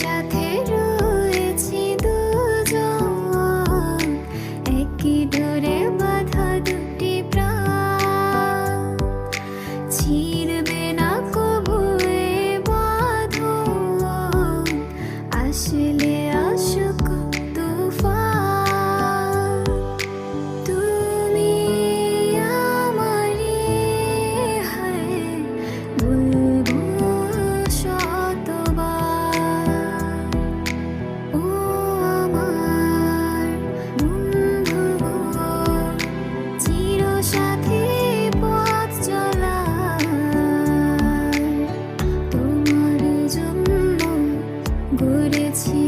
সাথে রয়েছি দুজন, একই ডোরে বাঁধা দুটি প্রাণ, ছিঁড়বে না কবু এ বাঁধন, আসলে আসুক তুফান। তুমি আমারই, হায় বলবো শতবার, ও আমার বন্ধু গো, চিরসাথী পথ চলা, তোমার জন্য গড়েছি